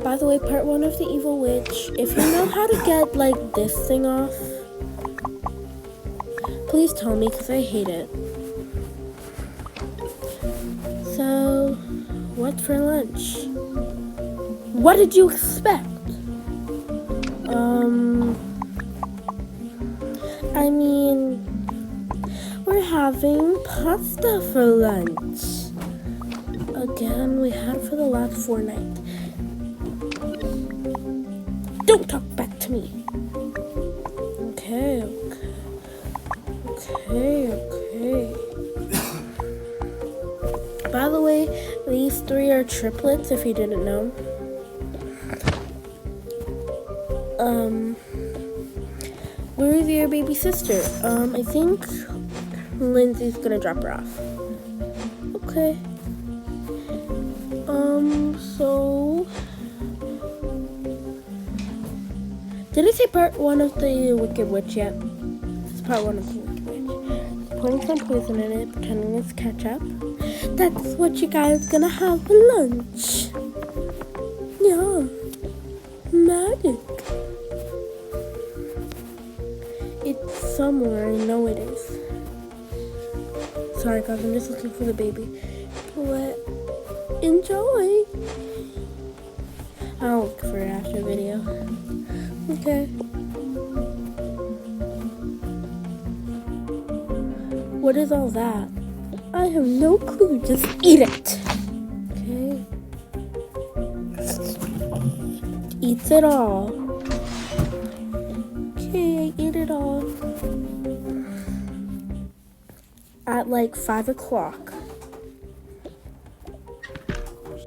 By the way, part 1 of the Evil Witch. If you know how to get, like, this thing off, please tell me, because I hate it. So, what's for lunch? What did you expect? I mean, we're having pasta for lunch. Again, we had for the last fortnight. Don't talk back to me. Okay. By the way, these 3 are triplets, if you didn't know. Where's your baby sister? I think Lindsay's gonna drop her off. Okay. So... Did I say part 1 of the Wicked Witch yet? It's part 1 of the Wicked Witch. Putting some poison in it, pretending it's ketchup. That's what you guys gonna have for lunch. Yeah. Magic. It's somewhere, I know it is. Sorry guys, I'm just looking for the baby. But enjoy. I'll look for it after the video. Okay. What is all that? I have no clue, just eat it. Okay. Eats it all. Okay, I ate it all. At like 5 o'clock.